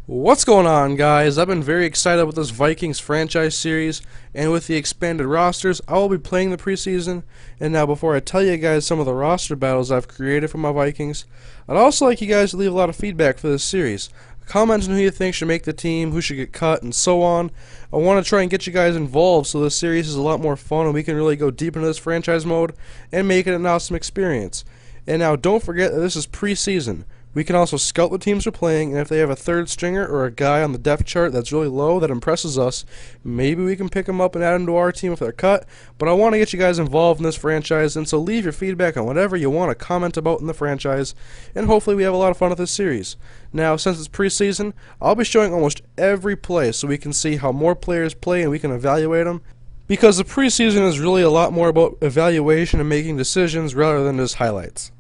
What's going on, guys? I've been very excited with this Vikings franchise series, and with the expanded rosters, I will be playing the preseason. And now, before I tell you guys some of the roster battles I've created for my Vikings, I'd also like you guys to leave a lot of feedback for this series. Comment on who you think should make the team, who should get cut, and so on. I want to try and get you guys involved so this series is a lot more fun and we can really go deep into this franchise mode and make it an awesome experience. And now, don't forget that this is preseason. We can also scout the teams we're playing, and if they have a third stringer or a guy on the depth chart that's really low that impresses us, maybe we can pick them up and add them to our team if they're cut. But I want to get you guys involved in this franchise, and so leave your feedback on whatever you want to comment about in the franchise, and hopefully we have a lot of fun with this series. Now, since it's preseason, I'll be showing almost every play so we can see how more players play and we can evaluate them, because the preseason is really a lot more about evaluation and making decisions rather than just highlights.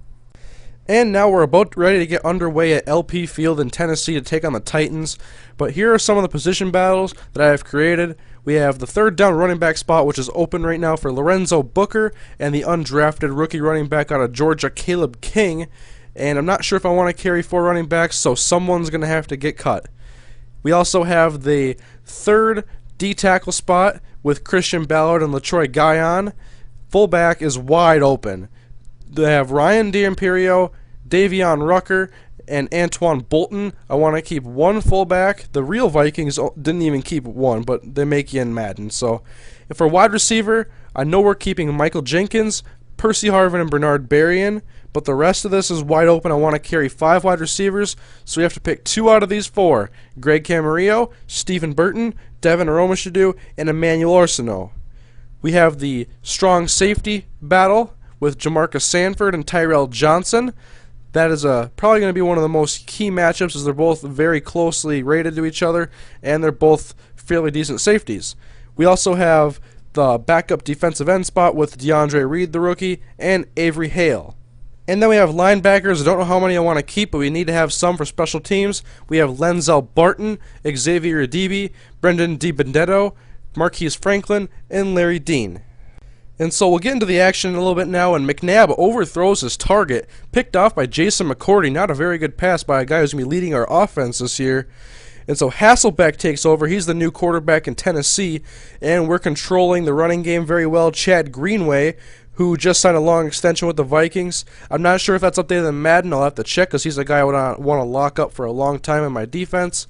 And now we're about ready to get underway at LP Field in Tennessee to take on the Titans. But here are some of the position battles that I have created. We have the third down running back spot, which is open right now for Lorenzo Booker and the undrafted rookie running back out of Georgia, Caleb King. And I'm not sure if I want to carry 4 running backs, so someone's going to have to get cut. We also have the third D-tackle spot with Christian Ballard and LaTroy Guion. Fullback is wide open. They have Ryan D'Imperio, Davion Rucker, and Antoine Bolton. I want to keep one fullback. The real Vikings didn't even keep one, but they make you in Madden. So, and for wide receiver, I know we're keeping Michael Jenkins, Percy Harvin, and Bernard Berrien, but the rest of this is wide open. I want to carry 5 wide receivers, so we have to pick 2 out of these 4. Greg Camarillo, Stephen Burton, Devin Aromashadu, and Emmanuel Arsenault. We have the strong safety battle with Jamarcus Sanford and Tyrell Johnson. That is probably going to be one of the most key matchups, as they're both very closely rated to each other, and they're both fairly decent safeties. We also have the backup defensive end spot with DeAndre Reed, the rookie, and Avery Hale. And then we have linebackers. I don't know how many I want to keep, but we need to have some for special teams. We have Lenzel Barton, Xavier Adibi, Brendan DiBenedetto, Marquise Franklin, and Larry Dean. And so we'll get into the action in a little bit now, and McNabb overthrows his target, picked off by Jason McCourty. Not a very good pass by a guy who's going to be leading our offense this year. And so Hasselbeck takes over. He's the new quarterback in Tennessee, and we're controlling the running game very well. Chad Greenway, who just signed a long extension with the Vikings. I'm not sure if that's updated in Madden. I'll have to check, because he's a guy I would want to lock up for a long time in my defense.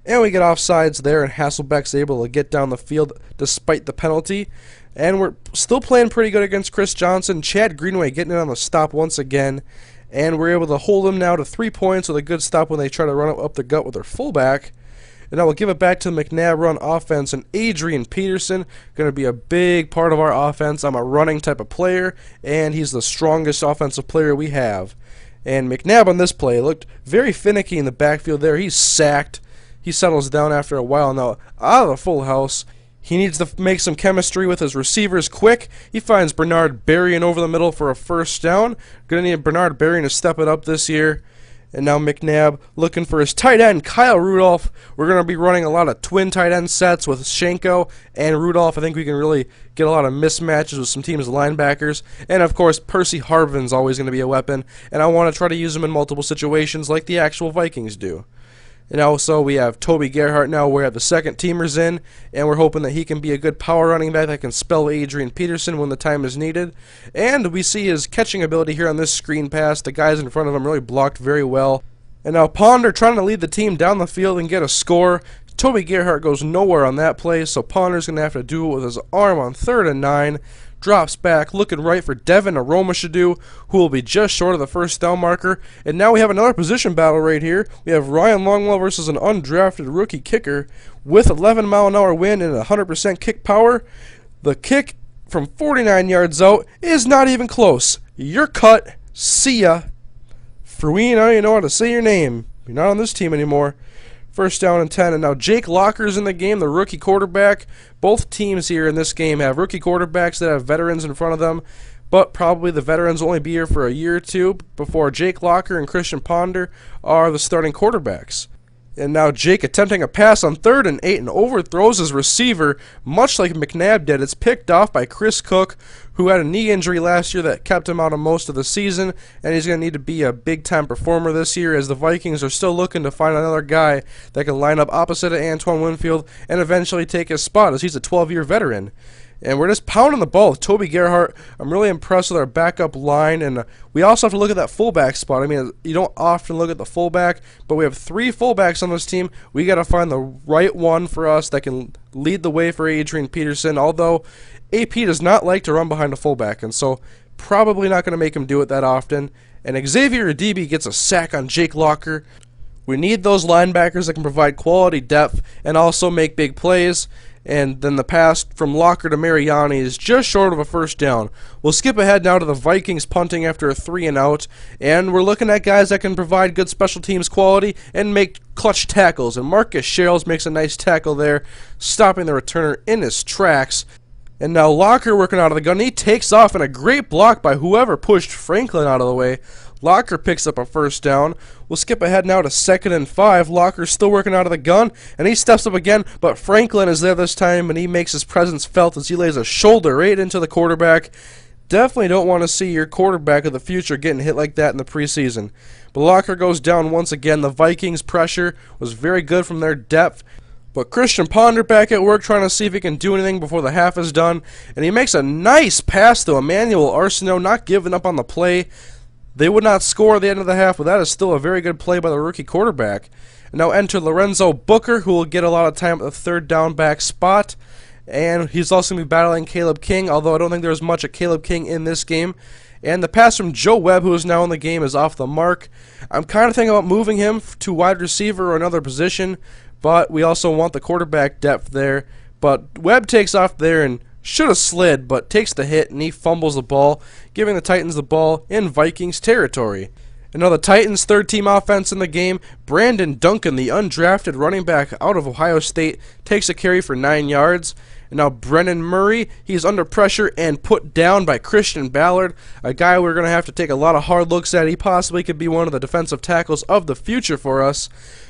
And we get offsides there, and Hasselbeck's able to get down the field despite the penalty. And we're still playing pretty good against Chris Johnson. Chad Greenway getting it on the stop once again. And we're able to hold them now to 3 points with a good stop when they try to run it up the gut with their fullback. And now we'll give it back to the McNabb run offense. And Adrian Peterson going to be a big part of our offense. I'm a running type of player, and he's the strongest offensive player we have. And McNabb on this play looked very finicky in the backfield there. He's sacked. He settles down after a while. Now, out of the full house, he needs to make some chemistry with his receivers quick. He finds Bernard Berrien over the middle for a first down. Going to need Bernard Berrien to step it up this year. And now McNabb looking for his tight end, Kyle Rudolph. We're going to be running a lot of twin tight end sets with Schenko and Rudolph. I think we can really get a lot of mismatches with some teams' linebackers. And, of course, Percy Harvin's always going to be a weapon. And I want to try to use him in multiple situations like the actual Vikings do. And also we have Toby Gerhart now. We have the second teamers in, and we're hoping that he can be a good power running back that can spell Adrian Peterson when the time is needed. And we see his catching ability here on this screen pass. The guys in front of him really blocked very well. And now Ponder trying to lead the team down the field and get a score. Toby Gerhart goes nowhere on that play, so Ponder's going to have to do it with his arm on 3rd and 9. Drops back, looking right for Devin Aromashadu, who will be just short of the first down marker. And now we have another position battle right here. We have Ryan Longwell versus an undrafted rookie kicker with 11-mile-an-hour wind and 100% kick power. The kick from 49 yards out is not even close. You're cut. See ya. Fruin, I don't even know how to say your name. You're not on this team anymore. First down and 10, and now Jake Locker's in the game, the rookie quarterback. Both teams here in this game have rookie quarterbacks that have veterans in front of them, but probably the veterans will only be here for a year or two before Jake Locker and Christian Ponder are the starting quarterbacks. And now Jake attempting a pass on 3rd and 8 and overthrows his receiver, much like McNabb did. It's picked off by Chris Cook, who had a knee injury last year that kept him out of most of the season, and he's going to need to be a big-time performer this year, as the Vikings are still looking to find another guy that can line up opposite of Antoine Winfield and eventually take his spot, as he's a 12-year veteran. And we're just pounding the ball with Toby Gerhart. I'm really impressed with our backup line, and we also have to look at that fullback spot. I mean, you don't often look at the fullback, but we have 3 fullbacks on this team. We got to find the right one for us that can lead the way for Adrian Peterson, although AP does not like to run behind a fullback, and so probably not going to make him do it that often. And Xavier Adibi gets a sack on Jake Locker. We need those linebackers that can provide quality depth and also make big plays. And then the pass from Locker to Mariani is just short of a first down. We'll skip ahead now to the Vikings punting after a 3-and-out, and we're looking at guys that can provide good special teams quality and make clutch tackles. And Marcus Sherrills makes a nice tackle there, stopping the returner in his tracks. And now Locker working out of the gun. He takes off, and a great block by whoever pushed Franklin out of the way. Locker picks up a first down. We'll skip ahead now to 2nd and 5. Locker's still working out of the gun, and he steps up again, but Franklin is there this time, and he makes his presence felt as he lays a shoulder right into the quarterback. Definitely don't want to see your quarterback of the future getting hit like that in the preseason. But Locker goes down once again. The Vikings' pressure was very good from their depth. But Christian Ponder back at work trying to see if he can do anything before the half is done. And he makes a nice pass to Emmanuel Arsenault, not giving up on the play. They would not score at the end of the half, but that is still a very good play by the rookie quarterback. And now enter Lorenzo Booker, who will get a lot of time at the 3rd down back spot. And he's also going to be battling Caleb King, although I don't think there's much of Caleb King in this game. And the pass from Joe Webb, who is now in the game, is off the mark. I'm kind of thinking about moving him to wide receiver or another position, but we also want the quarterback depth there. But Webb takes off there and should have slid, but takes the hit, and he fumbles the ball, giving the Titans the ball in Vikings territory. And now the Titans' 3rd-team offense in the game, Brandon Duncan, the undrafted running back out of Ohio State, takes a carry for 9 yards. And now Brennan Murray, he's under pressure and put down by Christian Ballard, a guy we're going to have to take a lot of hard looks at. He possibly could be one of the defensive tackles of the future for us.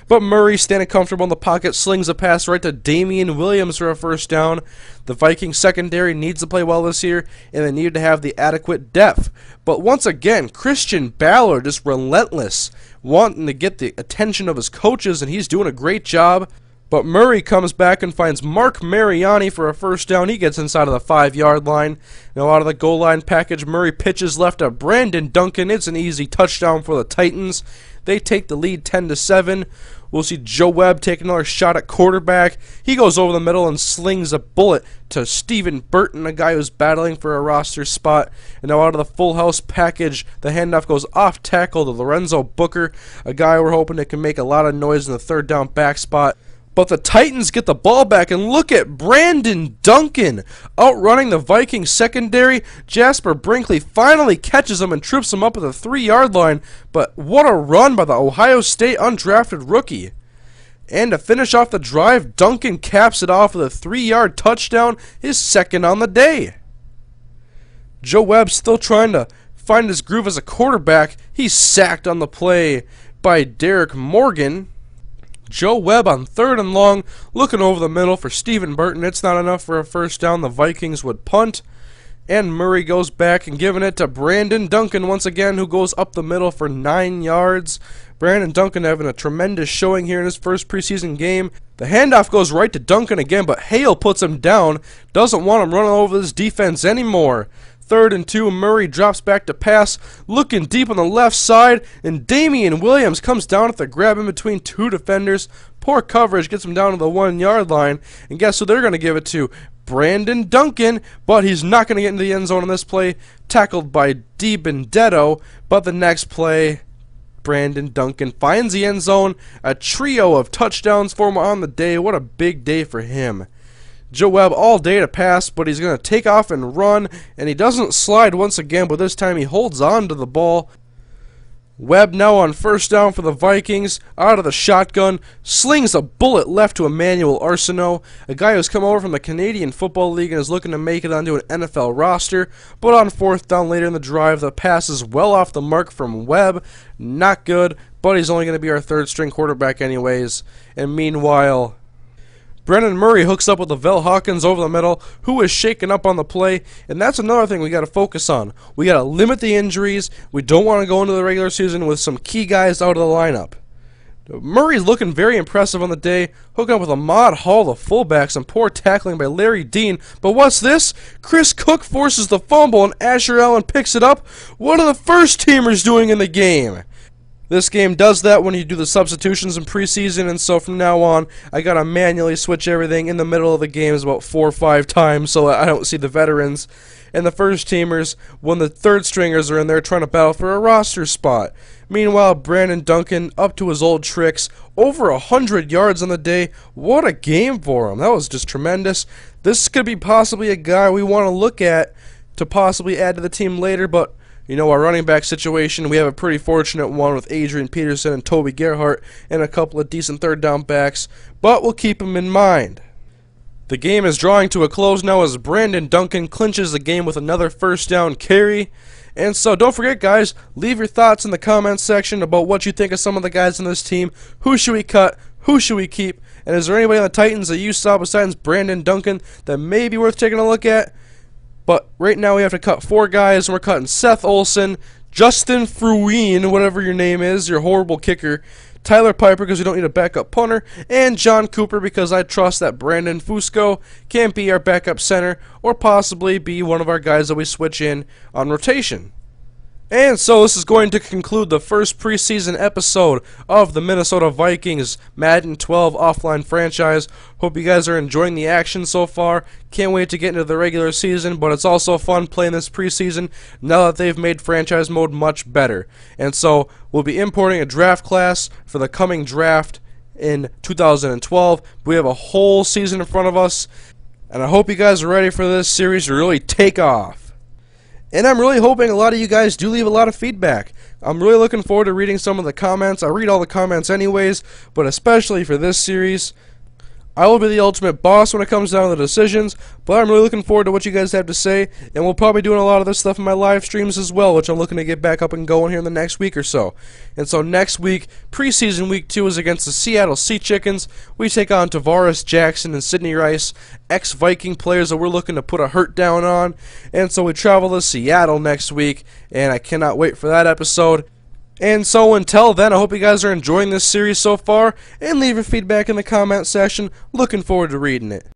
But Murray, standing comfortable in the pocket, slings a pass right to Damian Williams for a first down. The Vikings secondary needs to play well this year, and they need to have the adequate depth. But once again, Christian Ballard is relentless, wanting to get the attention of his coaches, and he's doing a great job. But Murray comes back and finds Mark Mariani for a first down. He gets inside of the 5-yard line. Now out of the goal line package, Murray pitches left to Brandon Duncan. It's an easy touchdown for the Titans. They take the lead 10-7. We'll see Joe Webb take another shot at quarterback. He goes over the middle and slings a bullet to Stephen Burton, a guy who's battling for a roster spot. And now out of the full house package, the handoff goes off tackle to Lorenzo Booker, a guy we're hoping that can make a lot of noise in the 3rd down back spot. But the Titans get the ball back, and look at Brandon Duncan outrunning the Vikings secondary. Jasper Brinkley finally catches him and trips him up at the 3-yard line. But what a run by the Ohio State undrafted rookie. And to finish off the drive, Duncan caps it off with a 3-yard touchdown, his 2nd on the day. Joe Webb still trying to find his groove as a quarterback. He's sacked on the play by Derek Morgan. Joe Webb on 3rd and long, looking over the middle for Stephen Burton. It's not enough for a first down. The Vikings would punt. And Murray goes back and giving it to Brandon Duncan once again, who goes up the middle for 9 yards. Brandon Duncan having a tremendous showing here in his first preseason game. The handoff goes right to Duncan again, but Hale puts him down. Doesn't want him running over this defense anymore. 3rd and 2, Murray drops back to pass, looking deep on the left side, and Damian Williams comes down at the grab in between 2 defenders. Poor coverage gets him down to the 1-yard line, and guess who they're going to give it to? Brandon Duncan, but he's not going to get into the end zone on this play, tackled by DiBenedetto. But the next play, Brandon Duncan finds the end zone, a trio of touchdowns for him on the day. What a big day for him. Joe Webb all day to pass, but he's going to take off and run, and he doesn't slide once again, but this time he holds on to the ball. Webb now on first down for the Vikings, out of the shotgun, slings a bullet left to Emmanuel Arsenault, a guy who's come over from the Canadian Football League and is looking to make it onto an NFL roster, but on fourth down later in the drive, the pass is well off the mark from Webb. Not good, but he's only going to be our third string quarterback anyways. And meanwhile, Brennan Murray hooks up with Lavelle Hawkins over the middle, who is shaken up on the play, and that's another thing we got to focus on. We got to limit the injuries. We don't want to go into the regular season with some key guys out of the lineup. Murray's looking very impressive on the day, hooking up with Ahmad Hall, the fullback, some poor tackling by Larry Dean. But what's this? Chris Cook forces the fumble, and Asher Allen picks it up. What are the first-teamers doing in the game? This game does that when you do the substitutions in preseason, and so from now on, I gotta manually switch everything in the middle of the games about 4 or 5 times so I don't see the veterans and the first teamers when the third stringers are in there trying to battle for a roster spot. Meanwhile, Brandon Duncan, up to his old tricks, over 100 yards on the day. What a game for him. That was just tremendous. This could be possibly a guy we want to look at to possibly add to the team later, but you know, our running back situation, we have a pretty fortunate one with Adrian Peterson and Toby Gerhart and a couple of decent third down backs, but we'll keep them in mind. The game is drawing to a close now as Brandon Duncan clinches the game with another first down carry. And so don't forget, guys, leave your thoughts in the comments section about what you think of some of the guys on this team. Who should we cut? Who should we keep? And is there anybody on the Titans that you saw besides Brandon Duncan that may be worth taking a look at? But right now we have to cut 4 guys, and we're cutting Seth Olson, Justin Fruin, whatever your name is, your horrible kicker, Tyler Piper because we don't need a backup punter, and John Cooper because I trust that Brandon Fusco can be our backup center or possibly be one of our guys that we switch in on rotation. And so this is going to conclude the first preseason episode of the Minnesota Vikings Madden 12 offline franchise. Hope you guys are enjoying the action so far. Can't wait to get into the regular season, but it's also fun playing this preseason now that they've made franchise mode much better. And so we'll be importing a draft class for the coming draft in 2012. We have a whole season in front of us, and I hope you guys are ready for this series to really take off. And I'm really hoping a lot of you guys do leave a lot of feedback. I'm really looking forward to reading some of the comments. I read all the comments anyways, but especially for this series, I will be the ultimate boss when it comes down to the decisions, but I'm really looking forward to what you guys have to say, and we'll probably be doing a lot of this stuff in my live streams as well, which I'm looking to get back up and going here in the next week or so. And so next week, preseason week 2 is against the Seattle Sea Chickens. We take on Tavares Jackson and Sidney Rice, ex-Viking players that we're looking to put a hurt down on. And so we travel to Seattle next week, and I cannot wait for that episode. And so until then, I hope you guys are enjoying this series so far, and leave your feedback in the comment section. Looking forward to reading it.